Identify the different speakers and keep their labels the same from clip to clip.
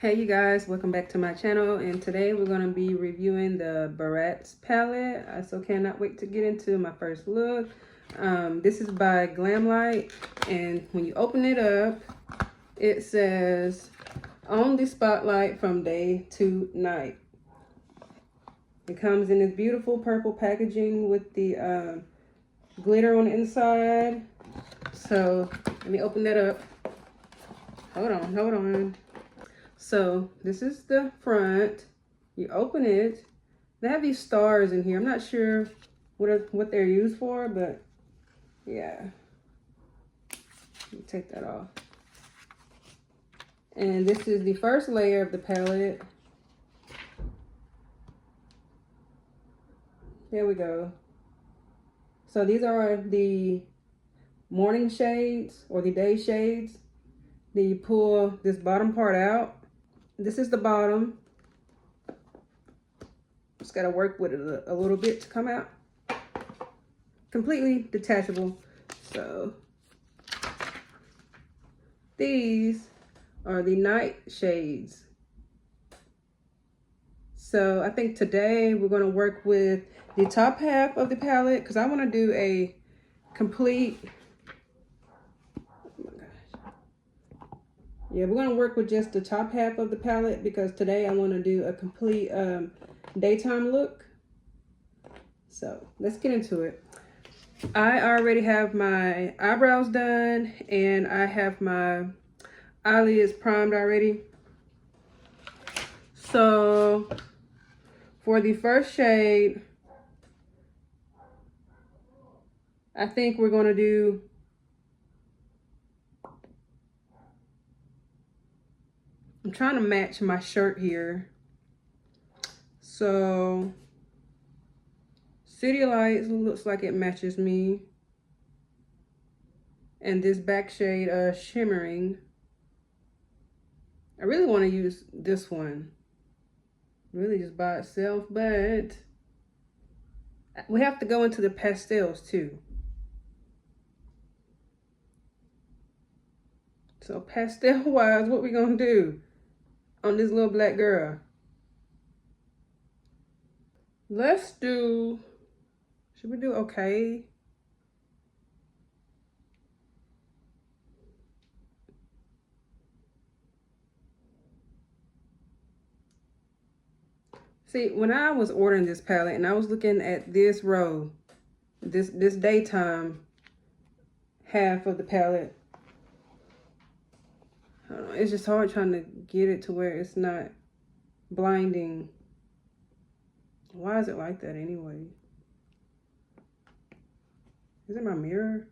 Speaker 1: Hey you guys, welcome back to my channel, and today we're going to be reviewing the Bratz palette. I so cannot wait to get into my first look. This is by Glamlite, and when you open it up, it says on the spotlight from day to night. It comes in this beautiful purple packaging with the glitter on the inside. So let me open that up. Hold on. So this is the front. You open it. They have these stars in here. I'm not sure what they're used for, but yeah. Let me take that off. And this is the first layer of the palette. There we go. So these are the morning shades or the day shades. Then you pull this bottom part out. This is the bottom. Just got to work with it a little bit to come out. Completely detachable. So these are the night shades. So I think today we're going to work with the top half of the palette because I want to do a complete... Yeah, we're going to work with just the top half of the palette because today I want to do a complete daytime look. So let's get into it. I already have my eyebrows done and I have my eyelids primed already. So for the first shade, I think we're going to do I'm trying to match my shirt here. So City Lights looks like it matches me. And this back shade, Shimmering. I really want to use this one. Really just by itself, but we have to go into the pastels too. So pastel wise, what we gonna do on this little black girl? Let's do, should we do okay? See, when I was ordering this palette and I was looking at this row, this daytime half of the palette, I don't know, it's just hard trying to get it to where it's not blinding. Why is it like that anyway? Is it my mirror?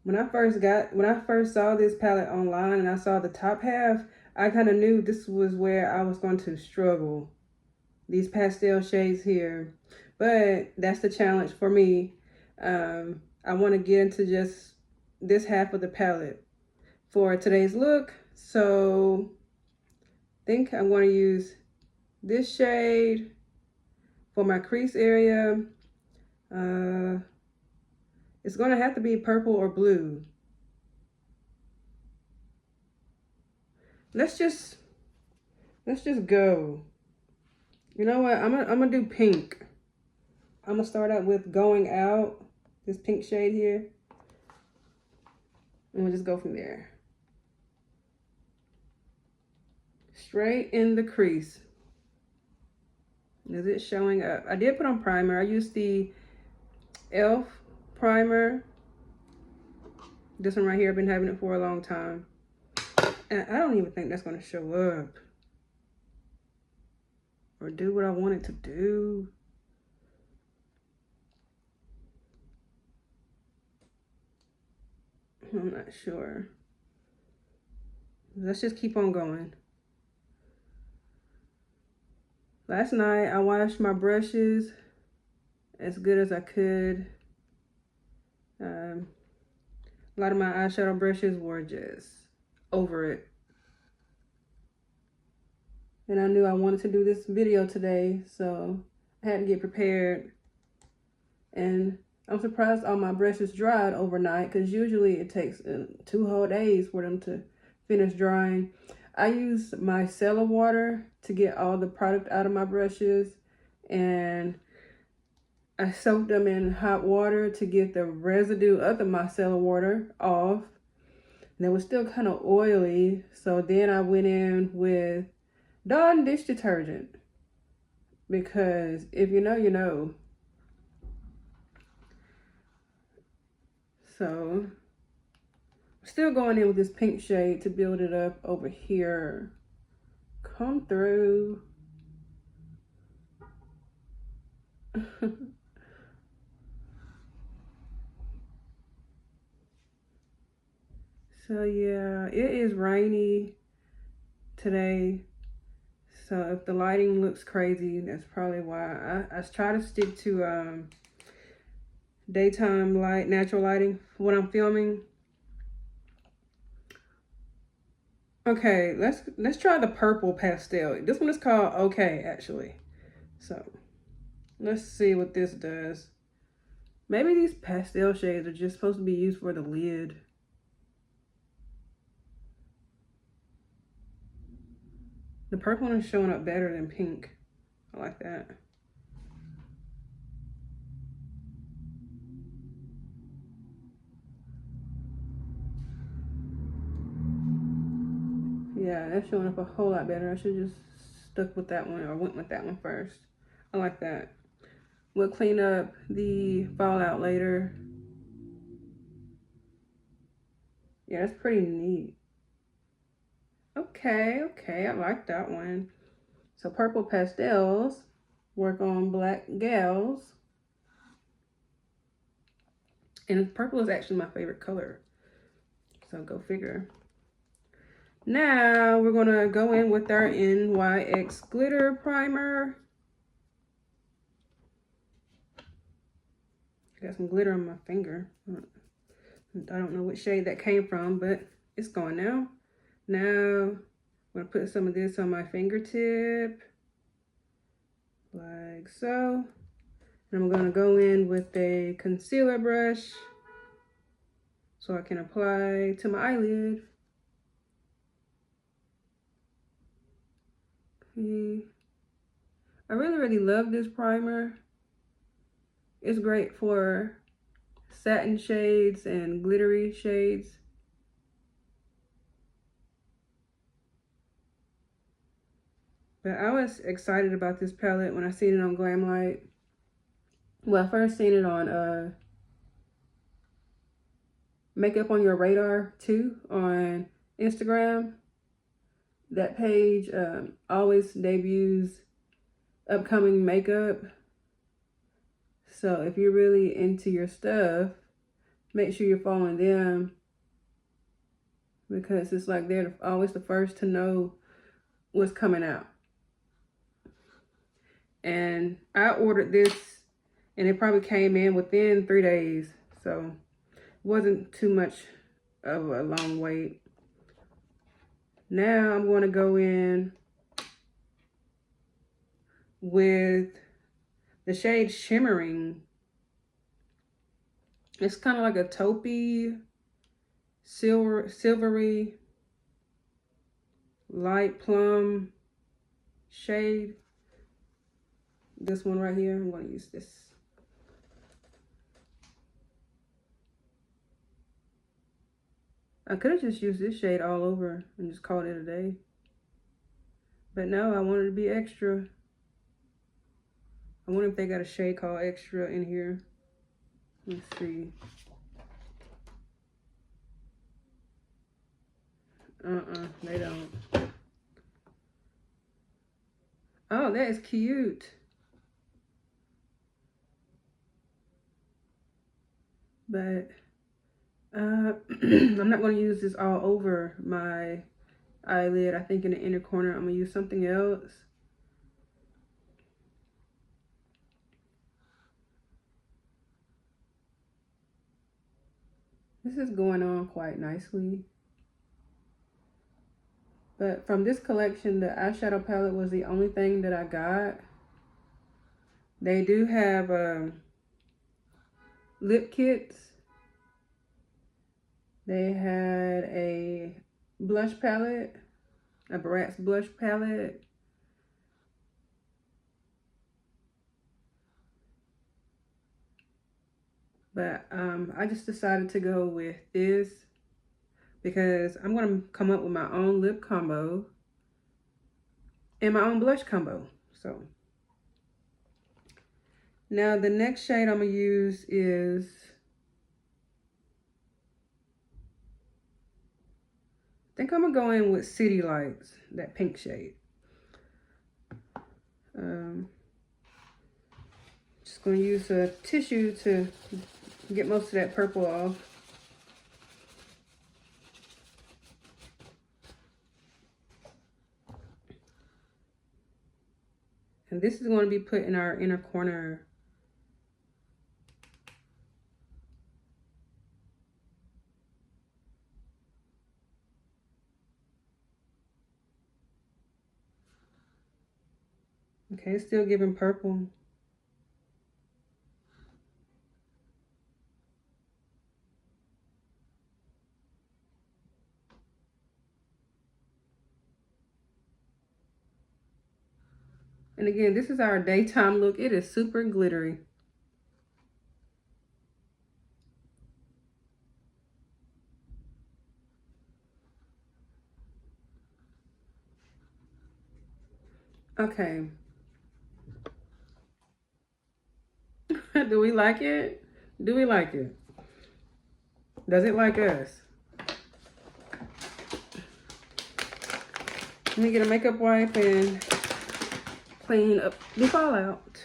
Speaker 1: When I first saw this palette online and I saw the top half, I kind of knew this was where I was going to struggle. These pastel shades here. But that's the challenge for me. I want to get into just this half of the palette for today's look. So I think I'm going to use this shade for my crease area. It's going to have to be purple or blue. Let's just go. You know what? I'm gonna do pink. I'm gonna start out with Going Out, this pink shade here. And we'll just go from there. Straight in the crease. Is it showing up? I did put on primer. I used the e.l.f. primer. This one right here, I've been having it for a long time. And I don't even think that's gonna show up. Or do what I want it to do. I'm not sure. Let's just keep on going. Last night I washed my brushes as good as I could. A lot of my eyeshadow brushes were just over it. And I knew I wanted to do this video today, so I had to get prepared. And I'm surprised all my brushes dried overnight, because usually it takes 2 whole days for them to finish drying. I use micellar water to get all the product out of my brushes, and I soaked them in hot water to get the residue of the micellar water off. And it was still kind of oily, so then I went in with Dawn dish detergent, because if you know, you know. So still going in with this pink shade to build it up over here. Come through. So yeah, it is rainy today. So if the lighting looks crazy, that's probably why. I try to stick to daytime light, natural lighting when I'm filming. Okay, let's try the purple pastel. This one is called Okay, actually. So let's see what this does. Maybe these pastel shades are just supposed to be used for the lid. The purple one is showing up better than pink. I like that. Yeah, that's showing up a whole lot better. I should just stuck with that one, or went with that one first. I like that. We'll clean up the fallout later. Yeah, that's pretty neat. Okay, I like that one. So purple pastels work on black gals. And purple is actually my favorite color. So go figure. Now we're gonna go in with our NYX glitter primer. I got some glitter on my finger. I don't know what shade that came from, but it's gone now. Now I'm gonna put some of this on my fingertip, like so. And I'm gonna go in with a concealer brush so I can apply to my eyelid. Okay. I really love this primer. It's great for satin shades and glittery shades. But I was excited about this palette when I seen it on Glamlite. Well, I first seen it on Makeup on Your Radar 2 on Instagram. That page always debuts upcoming makeup. So if you're really into your stuff, make sure you're following them, because it's like they're always the first to know what's coming out. And I ordered this and it probably came in within 3 days. So it wasn't too much of a long wait. Now I'm going to go in with the shade Shimmering. It's kind of like a taupey, silvery, light plum shade. This one right here, I'm going to use this. I could have just used this shade all over and just called it a day. But no, I wanted to be extra. I wonder if they got a shade called Extra in here. Let's see. They don't. Oh, that is cute. But I'm not going to use this all over my eyelid. I think in the inner corner I'm going to use something else. This is going on quite nicely. But from this collection, the eyeshadow palette was the only thing that I got. They do have lip kits. They had a blush palette, a Bratz blush palette. But I just decided to go with this because I'm going to come up with my own lip combo and my own blush combo. So now the next shade I'm going to use is, I think I'm going to go in with City Lights, that pink shade. Just going to use a tissue to get most of that purple off. And this is going to be put in our inner corner. Okay, it's still giving purple. And again, this is our daytime look. It is super glittery. Okay. Do we like it? Do we like it? Does it like us? Let me get a makeup wipe and clean up the fallout.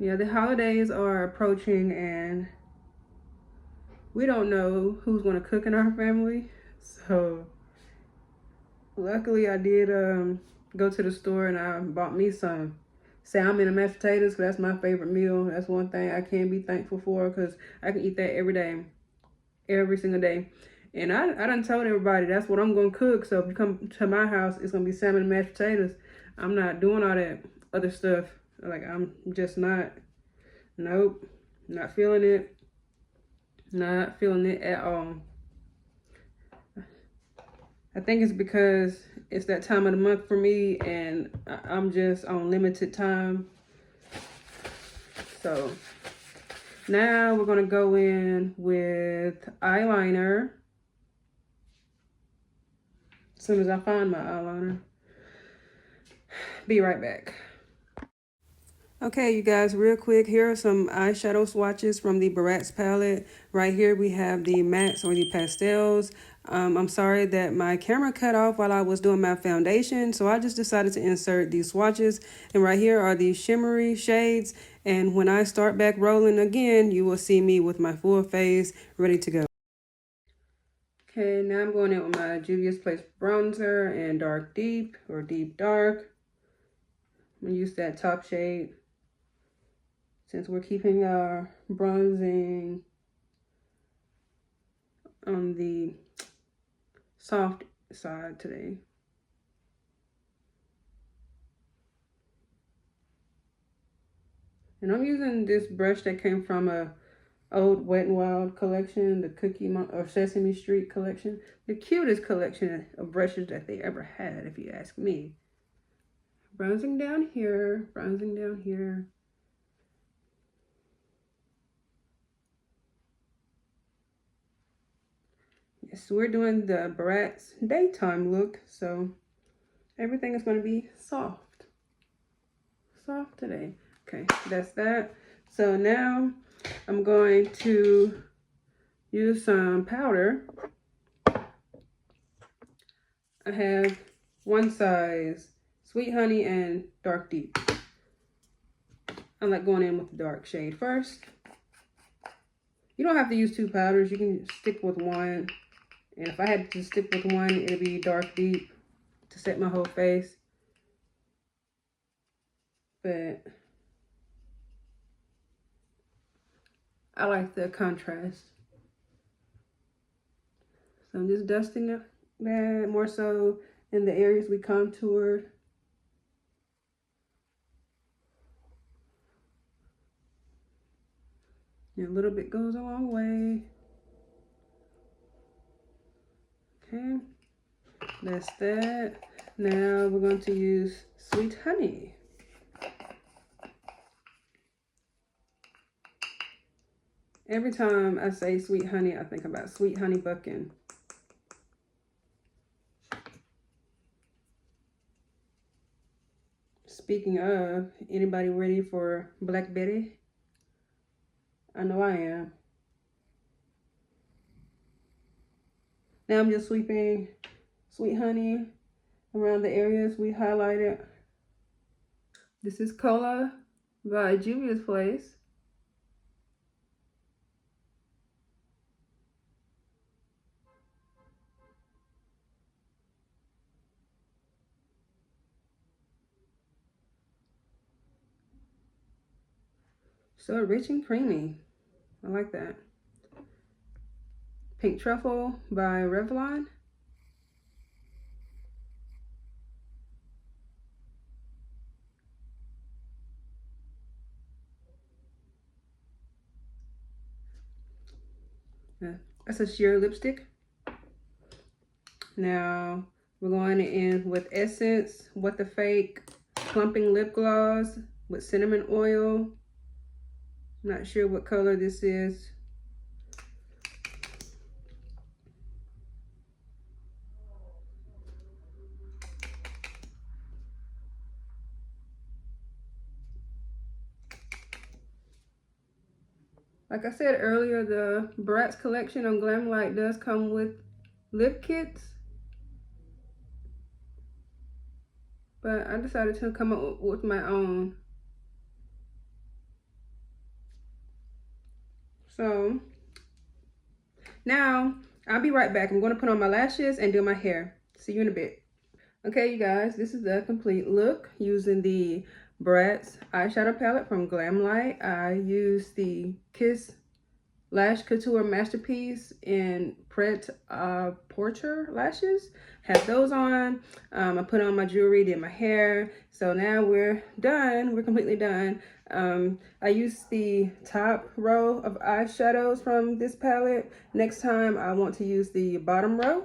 Speaker 1: Yeah, the holidays are approaching and we don't know who's going to cook in our family. So luckily I did go to the store and I bought me some salmon and mashed potatoes because that's my favorite meal. That's one thing I can be thankful for because I can eat that every day, every single day. And I done told everybody that's what I'm going to cook. So if you come to my house, it's going to be salmon and mashed potatoes. I'm not doing all that other stuff. Like, I'm just not. Nope. Not feeling it. Not feeling it at all. I think it's because it's that time of the month for me and I'm just on limited time. So now we're going to go in with eyeliner. As soon as I find my eyeliner. Be right back. Okay, you guys, real quick, here are some eyeshadow swatches from the Bratz palette. Right here we have the mattes or the pastels. I'm sorry that my camera cut off while I was doing my foundation, so I just decided to insert these swatches. And right here are the shimmery shades. And when I start back rolling again, you will see me with my full face ready to go. Okay, now I'm going in with my Juvias Place bronzer and dark deep or deep dark. I'm going to use that top shade since we're keeping our bronzing on the soft side today. And I'm using this brush that came from a old WetnWild collection, the or Sesame Street collection. The cutest collection of brushes that they ever had, if you ask me. Bronzing down here, bronzing down here. Yes, we're doing the Bratz daytime look, so everything is going to be soft. Soft today. Okay, that's that. So now I'm going to use some powder. I have one size, Sweet Honey and Dark Deep. I like going in with the dark shade first. You don't have to use two powders. You can stick with one. And if I had to stick with one, it'd be Dark Deep to set my whole face. But I like the contrast. So I'm just dusting that more so in the areas we contoured. And a little bit goes a long way. Okay, that's that. Now we're going to use Sweet Honey. Every time I say Sweet Honey, I think about Sweet Honey Bucking. Speaking of, anybody ready for Black Betty? I know I am. Now I'm just sweeping Sweet Honey around the areas we highlighted. This is Kola by Juvias Place. So rich and creamy. I like that. Pink Truffle by Revlon. That's a sheer lipstick. Now we're going in with Essence, What the Fake Clumping Lip Gloss with cinnamon oil. Not sure what color this is. Like I said earlier, the Bratz collection on Glamlite does come with lip kits. But I decided to come up with my own. So now I'll be right back. I'm going to put on my lashes and do my hair. See you in a bit. Okay, you guys, this is the complete look using the Bratz eyeshadow palette from Glamlite. I used the Kiss Lash Couture Masterpiece in Pret Porter lashes. Had those on. I put on my jewelry, did my hair. So now we're done. We're completely done. I used the top row of eyeshadows from this palette. Next time I want to use the bottom row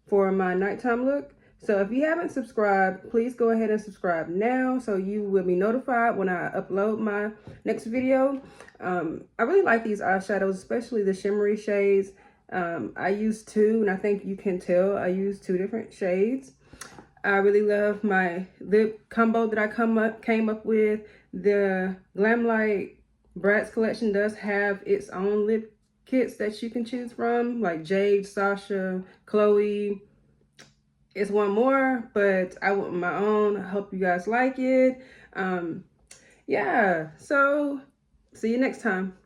Speaker 1: for my nighttime look. So if you haven't subscribed, please go ahead and subscribe now so you will be notified when I upload my next video. I really like these eyeshadows, especially the shimmery shades. I use two, and I think you can tell I use two different shades. I really love my lip combo that I came up with. The Glamlite Bratz collection does have its own lip kits that you can choose from, like Jade, Sasha, Chloe. It's one more, but I want my own. I hope you guys like it. Yeah, so see you next time.